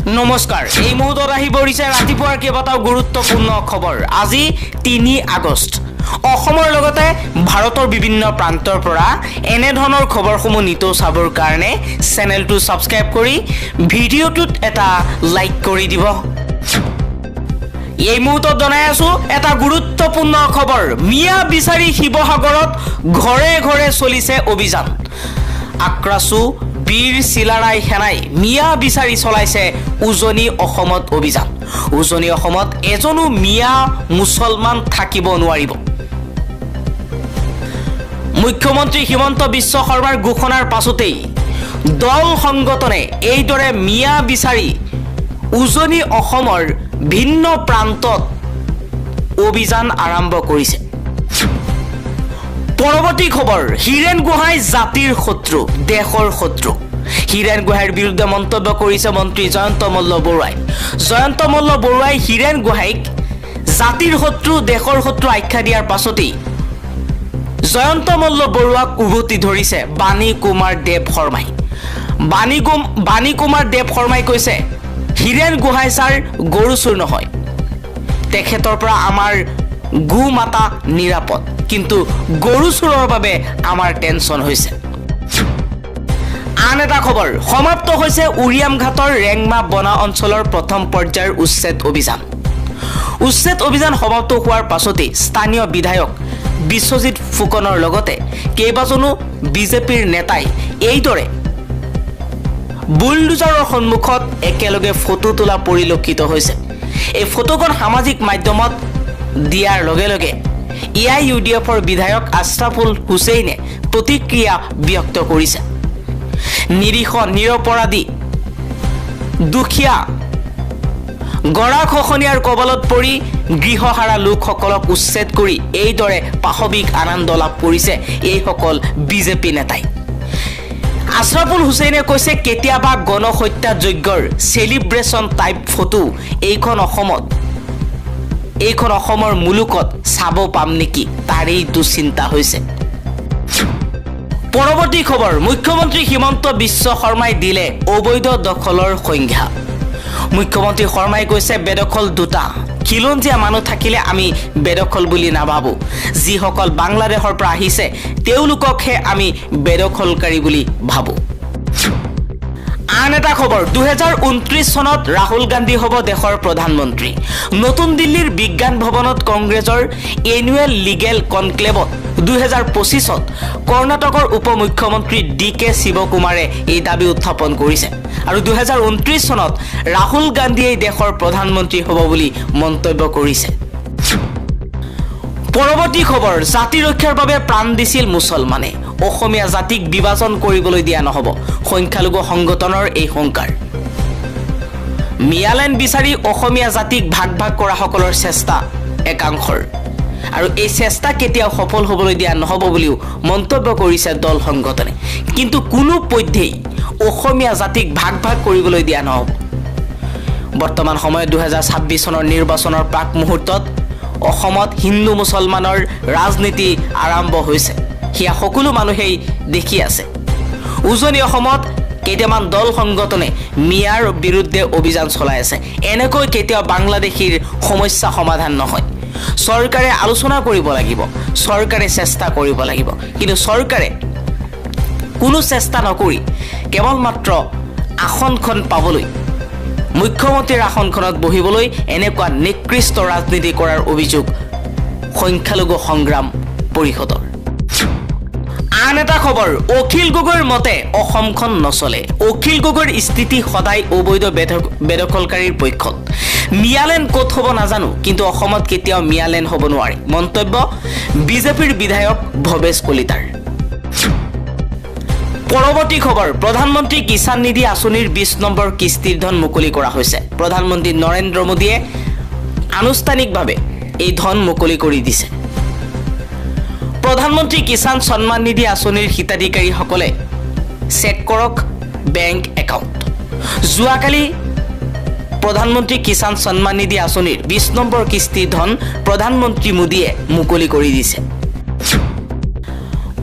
নমস্কাৰ এই মুহূৰ্তত আহি পৰিছে ৰাতিপুৱাৰ কেইবাটাও গুৰুত্বপূৰ্ণ খবৰ আজি ৩ আগষ্ট অসমৰ লগতে ভাৰতৰ বিভিন্ন প্ৰান্তৰ পৰা এনে ধৰণৰ খবৰসমূহ নিতৌ চাবৰ কাৰণে চেনেলটো সাবস্ক্ৰাইব কৰি ভিডিঅ'টোত এটা লাইক কৰি দিব এই মুহূৰ্তত জনাই আছো এটা গুৰুত্বপূৰ্ণ খবৰ মিয়া বিচাৰি শিৱসাগৰত ঘৰে ঘৰে চলিছে অভিযান আক্ৰাসু বীৰ চিলাৰাই সেনাই মিয়া বিচাৰি চলাইছে উজনি অসমত অভিযান উজনি অসমত এজনো মিয়া মুছলমান থাকিব নোৱাৰিব মুখ্যমন্ত্ৰী হিমন্ত বিশ্ব শৰ্মাৰ ঘোষণাৰ পাছতেই দল সংগঠনে এইদৰে মিয়া বিচাৰি উজনি অসমৰ ভিন্ন প্ৰান্তত অভিযান আৰম্ভ কৰিছে পৰৱৰ্তী খবৰ হিৰেন গোহাঁই জাতিৰ শত্ৰু দেশৰ শত্ৰু হিৰেন গোহাঁইৰ বিৰুদ্ধে মন্তব্য কৰিছে মন্ত্ৰী জয়ন্ত মল্ল বৰুৱাই হিৰেন গোহাঁইক জাতিৰ শত্ৰু দেশৰ শত্ৰু আখ্যা দিয়াৰ পাছতেই জয়ন্ত মল্ল বৰুৱাক উভতি ধৰিছে বাণী কুমাৰ দেৱ শৰ্মাই কৈছে হিৰেন গোহাঁই ছাৰ গৰু চুৰ নহয় তেখেতৰ পৰা আমাৰ গু মাতা নিৰাপদ কিন্তু গৰু চুৰৰ বাবে আমাৰ টেনচন হৈছে আন এটা খবৰ সমাপ্ত হৈছে উৰিয়ামঘাটৰ ৰেংমা বনা অঞ্চলৰ প্ৰথম পৰ্যায়ৰ উচ্ছেদ অভিযান সমাপ্ত হোৱাৰ পাছতেই স্থানীয় বিধায়ক বিশ্বজিৎ ফুকনৰ লগতে কেইবাজনো বিজেপিৰ নেতাই এইদৰে বুলডোজাৰৰ সন্মুখত একেলগে ফটো তোলা পৰিলক্ষিত হৈছে এই ফটোখন সামাজিক মাধ্যমত দিয়াৰ লগে লগে ইউডিএফৰ বিধায়ক আশৰাফুল হুছেইনে প্ৰতিক্ৰিয়া ব্যক্ত কৰিছে নিৰীহ নিৰপৰাধী দুখীয়া গৰাখহনীয়াৰ কবলত পৰি গৃহহাৰা লোকসকলক উচ্ছেদ কৰি এইদৰে পাশবিক আনন্দ লাভ কৰিছে এইসকল বিজেপি নেতাই আশৰাফুল হুছেইনে কৈছে কেতিয়াবা গণহত্যা যজ্ঞৰ সেলিব্ৰেশন টাইপ ফটো এইখন অসমৰ মুলুকত চাব পাম নেকি তাৰেই দুশ্চিন্তা হৈছে পৰৱৰ্তী খবৰ মুখ্যমন্ত্ৰী হিমন্ত বিশ্ব শৰ্মাই দিলে অবৈধ দখলৰ সংজ্ঞা মুখ্যমন্ত্ৰী শৰ্মাই কৈছে বেদখল দুটা খিলঞ্জীয়া মানুহ থাকিলে আমি বেদখল বুলি নাভাবো যিসকল বাংলাদেশৰ পৰা আহিছে তেওঁলোককহে আমি বেদখলকাৰী বুলি ভাবো আন এটা খবৰ 2029 চনত ৰাহুল গান্ধী হ'ব দেশৰ প্ৰধানমন্ত্ৰী নতুন দিল্লীৰ বিজ্ঞান ভৱনত কংগ্ৰেছৰ এনুৱেল লিগেল কনক্লেভত 2025ত কৰ্ণাটকৰ উপমুখ্যমন্ত্ৰী ডিকে শিৱকুমাৰে এই দাবী উত্থাপন কৰিছে আৰু 2029 চনত ৰাহুল গান্ধীয়ে দেশৰ প্ৰধানমন্ত্ৰী হ'ব বুলি মন্তব্য কৰিছে পৰৱৰ্তী খবৰ জাতি ৰক্ষাৰ বাবে প্ৰাণ দিছিল মুছলমানে অসমীয়া জাতিক বিভাজন কৰিবলৈ দিয়া নহব সংখ্যালঘু সংগঠনৰ এই সংকাৰ মিয়ালেন বিচাৰি অসমীয়া জাতিক ভাগ কৰা সকলৰ চেষ্টা একাংশৰ আৰু এই চেষ্টা কেতিয়াও সফল হ'বলৈ দিয়া নহব বুলিও মন্তব্য কৰিছে দল সংগঠনে কিন্তু কোনো পধ্যেই অসমীয়া জাতিক ভাগ কৰিবলৈ দিয়া নহব বৰ্তমান সময়ত 2026 চনৰ নিৰ্বাচনৰ প্ৰাক মুহূৰ্তত অসমত হিন্দু মুছলমানৰ ৰাজনীতি আৰম্ভ হৈছে হিয়া সকলো মানুহেই দেখি আছে উজনি অসমত কেইটামান দল সংগঠনে মিয়াৰ বিৰুদ্ধে অভিযান চলাই আছে এনেকৈ কেতিয়াও বাংলাদেশীৰ সমস্যা সমাধান নহয় চৰকাৰে আলোচনা কৰিব লাগিব চৰকাৰে চেষ্টা কৰিব লাগিব কিন্তু চৰকাৰে কোনো চেষ্টা নকৰি কেৱল মাত্ৰ আসনখন পাবলৈ মুখ্যমন্ত্ৰীৰ আসনখনত বহিবলৈ এনেকুৱা নিকৃষ্ট ৰাজনীতি কৰাৰ অভিযোগ সংখ্যালঘু সংগ্ৰাম পৰিষদৰ আন এটা খবৰ অখিল গগৈৰ মতে অসমখন নচলে অখিল গগৈৰ স্থিতি সদায় অবৈধ বেদখলকাৰীৰ পক্ষত মিয়ালেন ক'ত হ'ব নাজানো কিন্তু অসমত কেতিয়াও মিয়ালেন হ'ব নোৱাৰে মন্তব্য বিজেপিৰ বিধায়ক ভৱেশ কলিতাৰ পৰৱৰ্তী খবৰ প্ৰধানমন্ত্ৰী কিষাণ নিধি আঁচনিৰ 20 নম্বৰ কিস্তিৰ ধন মুকলি কৰা হৈছে প্ৰধানমন্ত্ৰী নৰেন্দ্ৰ মোদীয়ে আনুষ্ঠানিকভাৱে এই ধন মুকলি কৰি দিছে প্ৰধানমন্ত্ৰী কিষাণ সন্মান নিধি আঁচনিৰ হিতাধিকাৰীসকলে চেক কৰক বেংক একাউণ্ট যোৱাকালি প্ৰধানমন্ত্ৰী কিষাণ সন্মান নিধি আঁচনিৰ 20 নম্বৰ কিস্তিৰ ধন প্ৰধানমন্ত্ৰী মোদীয়ে মুকলি কৰি দিছে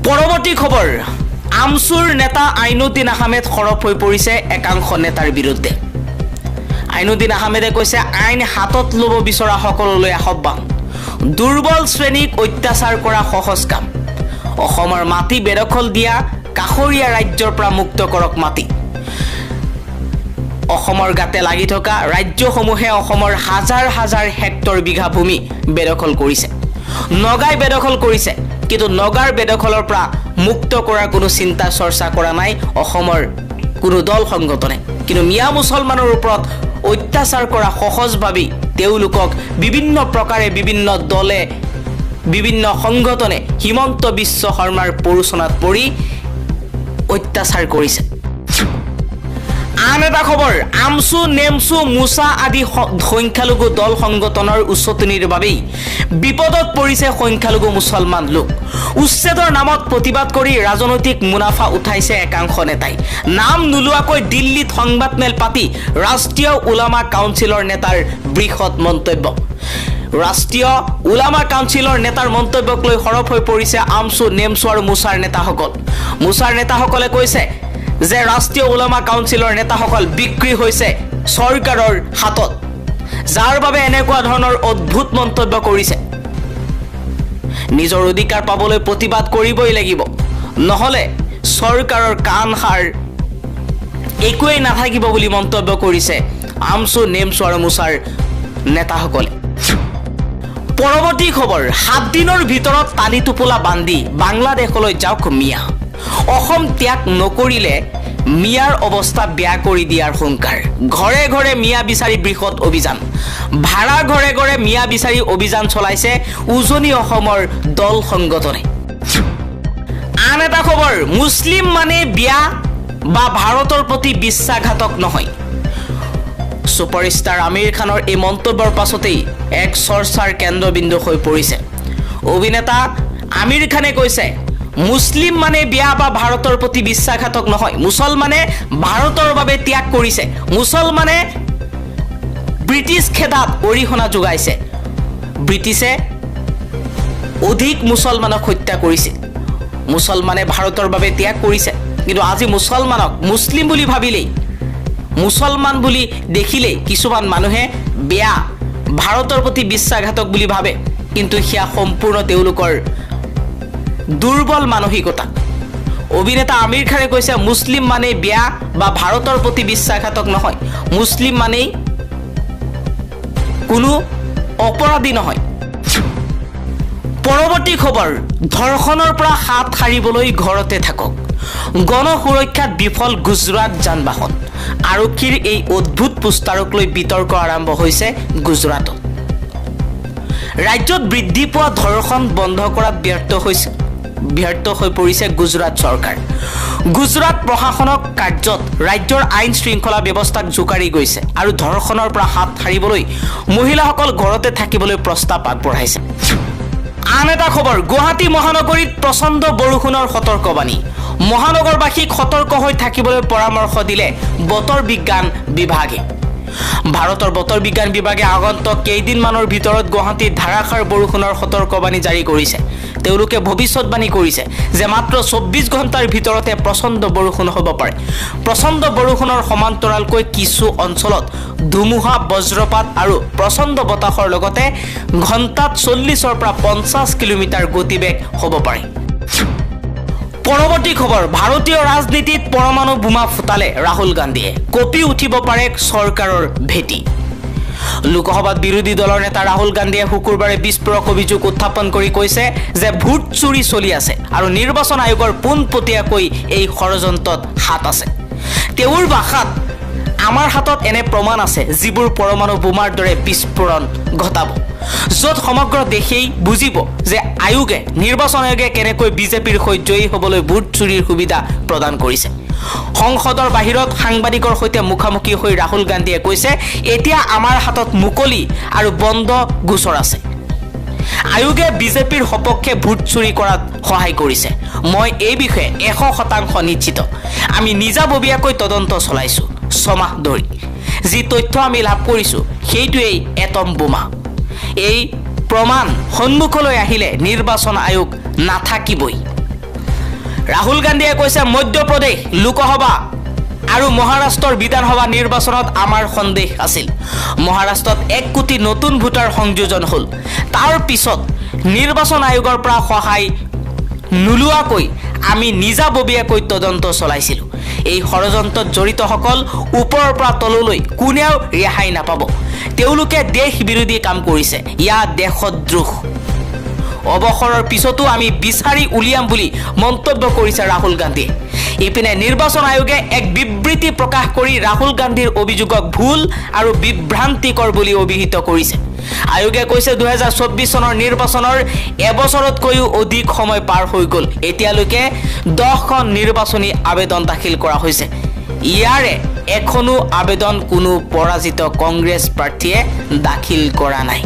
পৰৱৰ্তী খবৰ আমচুৰ নেতা আইনুদ্দিন আহমেদ সৰব হৈ পৰিছে একাংশ নেতাৰ বিৰুদ্ধে জাইনুদ্দিন আহমেদে কৈছে আইন হাতত ল'ব বিচৰা সকললৈ আহ্বান দুৰ্বল শ্ৰেণীক অত্যাচাৰ কৰা সহজ কাম অসমৰ মাটি বেদখল দিয়া কাষৰীয়া ৰাজ্যৰ পৰা মুক্ত কৰক মাটি অসমৰ গাতে লাগি থকা ৰাজ্যসমূহে অসমৰ হাজাৰ হাজাৰ হেক্টৰ বিঘা ভূমি বেদখল কৰিছে নগাই বেদখল কৰিছে কিন্তু নগাৰ বেদখলৰ পৰা মুক্ত কৰাৰ কোনো চিন্তা চৰ্চা কৰা নাই অসমৰ কোনো দল সংগঠনে কিন্তু মিয়া মুছলমানৰ ওপৰত অত্যাচাৰ কৰা সহজভাৱে তেওঁলোকক বিভিন্ন প্ৰকাৰে বিভিন্ন দলে বিভিন্ন সংগঠনে হিমন্ত বিশ্ব শৰ্মাৰ পৰোচনাত পৰি অত্যাচাৰ কৰিছে আন এটা খবৰ আমছু নেমছু মুছা আদি সংখ্যালঘু দল সংগঠনৰ উচতনিৰ বাবেই বিপদত পৰিছে সংখ্যালঘু মুছলমান লোক উচ্ছেদৰ নামত প্ৰতিবাদ কৰি ৰাজনৈতিক মুনাফা উঠাইছে একাংশ নেতাই নাম নোলোৱাকৈ দিল্লীত সংবাদমেল পাতি ৰাষ্ট্ৰীয় উলামা কাউন্সিলৰ নেতাৰ বৃহৎ মন্তব্য ৰাষ্ট্ৰীয় উলামা কাউন্সিলৰ নেতাৰ মন্তব্যক লৈ সৰব হৈ পৰিছে আমছু নেমছু আৰু মুছাৰ নেতাসকলে কৈছে যে ৰাষ্ট্ৰীয় উলামা কাউন্সিলৰ নেতাসকল বিক্ৰী হৈছে চৰকাৰৰ হাতত যাৰ বাবে এনেকুৱা ধৰণৰ অদ্ভুত মন্তব্য কৰিছে নিজৰ অধিকাৰ পাবলৈ প্ৰতিবাদ কৰিবই লাগিব নহলে চৰকাৰৰ কাণসাৰ একোৱেই নাথাকিব বুলি মন্তব্য কৰিছে আমছু নেমছু আৰু মুছাৰ নেতাসকলে পৰৱৰ্তী খবৰ 7 দিনৰ ভিতৰত তালি টোপোলা বান্ধি বাংলাদেশলৈ যাওক মিয়া অসম ত্যাগ নকৰিলে মিয়াৰ অৱস্থা বেয়া কৰি দিয়াৰ হুংকাৰ ঘৰে ঘৰে মিয়া বিচাৰি বৃহৎ অভিযান ভাড়া ঘৰে ঘৰে মিয়া বিচাৰি অভিযান চলাইছে উজনি অসমৰ দল সংগঠনে আন এটা খবৰ মুছলিম মানে বিয়া বা ভাৰতৰ প্ৰতি বিশ্বাসঘাতক নহয় সুপাৰষ্টাৰ আমিৰ খানৰ এই মন্তব্যৰ পাছতেই এক চৰ্চাৰ কেন্দ্ৰবিন্দু হৈ পৰিছে অভিনেতা আমিৰ খানে কৈছে মুছলিম মানে বিয়া বা ভাৰতৰ প্ৰতি বিশ্বাসঘাতক নহয় মুছলমানে ভাৰতৰ বাবে ত্যাগ কৰিছে মুছলমানে ব্ৰিটিছ খেদাত অৰিহণা যোগাইছে ব্ৰিটিছে অধিক মুছলমানক হত্যা কৰিছে মুছলমানে ভাৰতৰ বাবে ত্যাগ কৰিছে কিন্তু আজি মুছলমানক মুছলিম বুলি ভাবিলেই মুছলমান বুলি দেখিলেই কিছুমান মানুহে বেয়া ভাৰতৰ প্ৰতি বিশ্বাসঘাতক বুলি ভাবে কিন্তু হিয়া সম্পূৰ্ণ তেওঁলোকৰ দুৰ্বল মানসিকতা অভিনেতা আমিৰ খানে কৈছে মুছলিম মানে বিয়া বা ভাৰতৰ প্ৰতি বিশ্বাসঘাতক নহয় মুছলিম মানে কোনো অপৰাধী নহয় পৰৱৰ্তী খবৰ ধৰ্ষণৰ পৰা হাত সাৰিবলৈ ঘৰতে থাকক গণ সুৰক্ষাত বিফল গুজৰাট যান-বাহন আৰক্ষীৰ এই অদ্ভুত পোষ্টাৰক লৈ বিতৰ্ক আৰম্ভ হৈছে গুজৰাটত ৰাজ্যত বৃদ্ধি পোৱা ধৰ্ষণ বন্ধ কৰাত ব্যৰ্থ হৈ পৰিছে গুজৰাট চৰকাৰ গুজৰাট প্ৰশাসনক কাৰ্যত ৰাজ্যৰ আইন শৃংখলা ব্যৱস্থাক জোকাৰি গৈছে আৰু ধৰ্ষণৰ পৰা হাত সাৰিবলৈ মহিলাসকল ঘৰতে থাকিবলৈ প্ৰস্তাৱ আগবঢ়াইছে আন এটা খবৰ গুৱাহাটী মহানগৰীত প্ৰচণ্ড বৰষুণৰ সতৰ্কবাণী মহানগৰবাসীক সতৰ্ক হৈ থাকিবলৈ পৰামৰ্শ দিলে বতৰ বিজ্ঞান বিভাগে ভাৰতৰ বতৰ বিজ্ঞান বিভাগে আগন্তুক কেইদিনমানৰ ভিতৰত গুৱাহাটীত ধাৰাসাৰ বৰষুণৰ সতৰ্কবাণী জাৰি কৰিছে তেওঁলোকে ভৱিষ্যতবাণী কৰিছে যে মাত্ৰ 24 ঘণ্টাৰ ভিতৰতে প্ৰচণ্ড বৰষুণ হ'ব পাৰে প্ৰচণ্ড বৰষুণৰ সমান্তৰালকৈ কিছু অঞ্চলত ধুমুহা বজ্ৰপাত আৰু প্ৰচণ্ড বতাহৰ লগতে ঘণ্টাত 40ৰ পৰা 50 কিলোমিটাৰ গতিবেগ হ'ব পাৰে পৰৱৰ্তী খবৰ ভাৰতীয় ৰাজনীতিত পৰমাণু বোমা ফুটালে ৰাহুল গান্ধীয়ে কপি উঠিব পাৰে চৰকাৰৰ ভেটি লোকসভাত বিৰোধী দলৰ নেতা ৰাহুল গান্ধীয়ে শুকুৰবাৰে বিস্ফোৰক অভিযোগ উত্থাপন কৰি কৈছে যে ভোট চুৰি চলি আছে আৰু নিৰ্বাচন আয়োগৰ পোনপটীয়াকৈ এই ষড়যন্ত্ৰত হাত আছে তেওঁৰ ভাষাত আমাৰ হাতত এনে প্ৰমাণ আছে যিবোৰ পৰমাণু বোমাৰ দৰে বিস্ফোৰণ ঘটাব য'ত সমগ্ৰ দেশেই বুজিব যে নিৰ্বাচন আয়োগে কেনেকৈ বিজেপিৰ হৈ জয়ী হ'বলৈ ভোট চুৰিৰ সুবিধা প্ৰদান কৰিছে সংসদৰ বাহিৰত সাংবাদিকৰ সৈতে মুখামুখি হৈ ৰাহুল গান্ধীয়ে কৈছে এতিয়া আমাৰ হাতত মুকলি আৰু বন্ধ গোচৰ আছে আয়োগে বিজেপিৰ সপক্ষে ভোট চুৰি কৰাত সহায় কৰিছে মই এই বিষয়ে 100% নিশ্চিত আমি নিজাববীয়াকৈ তদন্ত চলাইছো 6 মাহ ধৰি যি তথ্য আমি লাভ কৰিছো সেইটোৱেই এটম বোমা এই প্ৰমাণ সন্মুখলৈ আহিলে নিৰ্বাচন আয়োগ নাথাকিবই ৰাহুল গান্ধীয়ে কৈছে মধ্যপ্ৰদেশ লোকসভা আৰু মহাৰাষ্ট্ৰৰ বিধানসভা নিৰ্বাচনত আমাৰ সন্দেহ আছিল। মহাৰাষ্ট্ৰত 1 কোটি নতুন ভোটাৰ সংযোজন হ'ল। তাৰ পিছত নিৰ্বাচন আয়োগৰ পৰা সহায় নোলোৱাকৈ আমি নিজাববীয়াকৈ তদন্ত চলাইছিলোঁ। এই ষড়যন্ত্ৰত জড়িতসকল ওপৰৰ পৰা তললৈ কোনেও ৰেহাই নাপাব। তেওঁলোকে দেশ বিৰোধী কাম কৰিছে, ইয়াৰ দেশদ্ৰোহ। অৱসৰৰ পিছতো আমি বিচাৰি উলিয়াম বুলি মন্তব্য কৰিছে ৰাহুল গান্ধীয়ে। ইপিনে নিৰ্বাচন আয়োগে এক বিবৃতি প্ৰকাশ কৰি ৰাহুল গান্ধীৰ অভিযোগক ভুল আৰু বিভ্ৰান্তিকৰ বুলি অভিহিত কৰিছে। আয়োগে কৈছে 2024 চনৰ নিৰ্বাচনৰ এবছৰতকৈও অধিক সময় পাৰ হৈ গ'ল। এতিয়ালৈকে 10খন নিৰ্বাচনী আবেদন দাখিল কৰা হৈছে। ইয়াৰে এখনো আবেদন কোনো পৰাজিত কংগ্ৰেছ প্ৰাৰ্থীয়ে দাখিল কৰা নাই।